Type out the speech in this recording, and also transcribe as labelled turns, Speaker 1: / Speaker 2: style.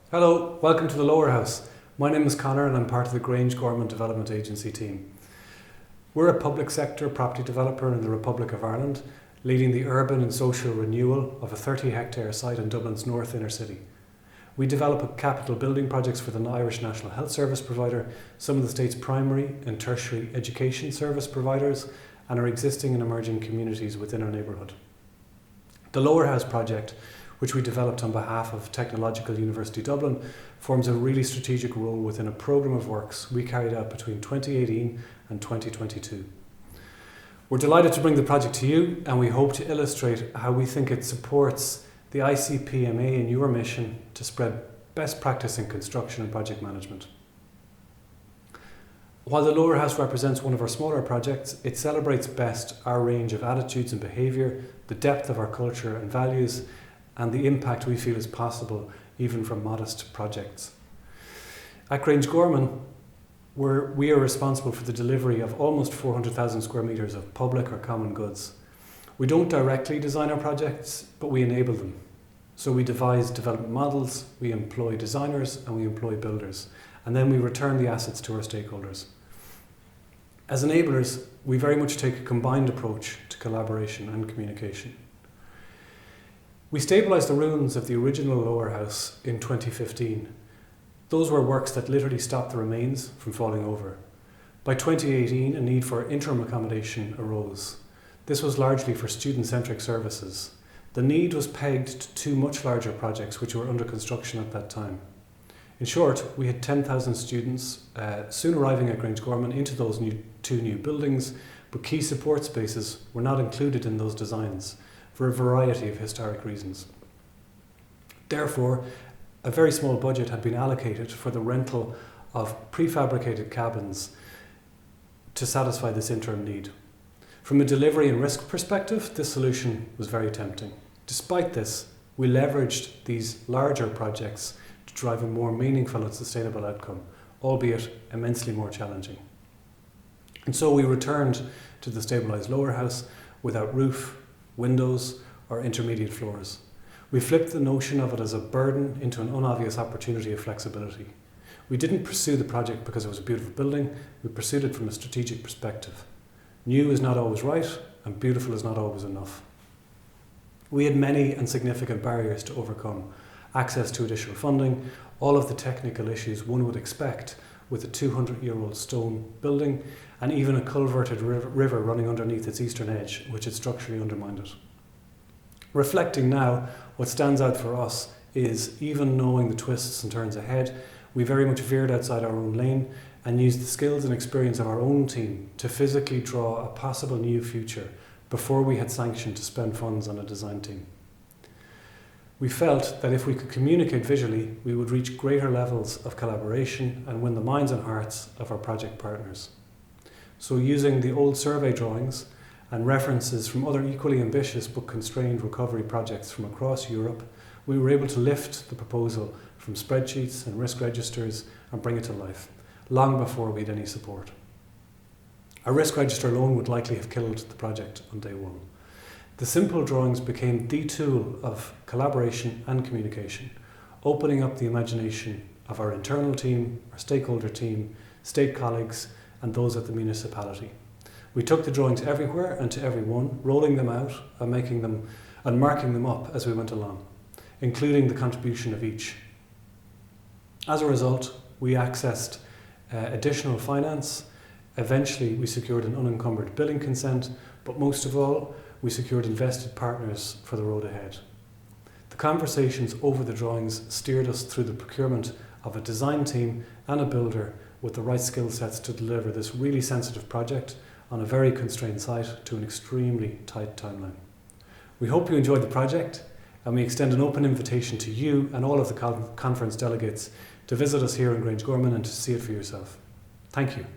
Speaker 1: Hello, welcome to the Lower House. My name is Connor and I'm part of the Grangegorman Development Agency team. We're a public sector property developer in the Republic of Ireland, leading the urban and social renewal of a 30-hectare site in Dublin's north inner city. We develop capital building projects for the Irish National Health Service provider, some of the state's primary and tertiary education service providers, and our existing and emerging communities within our neighbourhood. The Lower House project, which we developed on behalf of Technological University Dublin, forms a really strategic role within a programme of works we carried out between 2018 and 2022. We're delighted to bring the project to you, and we hope to illustrate how we think it supports the ICPMA in your mission to spread best practice in construction and project management. While the Lower House represents one of our smaller projects, it celebrates best our range of attitudes and behaviour, the depth of our culture and values, and the impact we feel is possible even from modest projects. At Grangegorman, we are responsible for the delivery of almost 400,000 square metres of public or common goods. We don't directly design our projects, but we enable them. So we devise development models, we employ designers and we employ builders, and then we return the assets to our stakeholders. As enablers, we very much take a combined approach to collaboration and communication. We stabilised the ruins of the original Lower House in 2015. Those were works that literally stopped the remains from falling over. By 2018, a need for interim accommodation arose. This was largely for student-centric services. The need was pegged to two much larger projects which were under construction at that time. In short, we had 10,000 students soon arriving at Grangegorman into those two new buildings, but key support spaces were not included in those designs for a variety of historic reasons. Therefore, a very small budget had been allocated for the rental of prefabricated cabins to satisfy this interim need. From a delivery and risk perspective, this solution was very tempting. Despite this, we leveraged these larger projects to drive a more meaningful and sustainable outcome, albeit immensely more challenging. And so we returned to the stabilised Lower House without roof, windows, or intermediate floors. We flipped the notion of it as a burden into an unobvious opportunity of flexibility. We didn't pursue the project because it was a beautiful building, we pursued it from a strategic perspective. New is not always right, and beautiful is not always enough. We had many and significant barriers to overcome: access to additional funding, all of the technical issues one would expect with a 200-year-old stone building, and even a culverted river running underneath its eastern edge, which had structurally undermined it. Reflecting now, what stands out for us is, even knowing the twists and turns ahead, we very much veered outside our own lane and used the skills and experience of our own team to physically draw a possible new future before we had sanctioned to spend funds on a design team. We felt that if we could communicate visually, we would reach greater levels of collaboration and win the minds and hearts of our project partners. So using the old survey drawings and references from other equally ambitious but constrained recovery projects from across Europe, we were able to lift the proposal from spreadsheets and risk registers and bring it to life, long before we had any support. A risk register alone would likely have killed the project on day one. The simple drawings became the tool of collaboration and communication, opening up the imagination of our internal team, our stakeholder team, state colleagues, and those at the municipality. We took the drawings everywhere and to everyone, rolling them out and marking them up as we went along, including the contribution of each. As a result, we accessed additional finance. Eventually, we secured an unencumbered billing consent, but most of all, we secured invested partners for the road ahead. The conversations over the drawings steered us through the procurement of a design team and a builder with the right skill sets to deliver this really sensitive project on a very constrained site to an extremely tight timeline. We hope you enjoyed the project, and we extend an open invitation to you and all of the conference delegates to visit us here in Grangegorman and to see it for yourself. Thank you.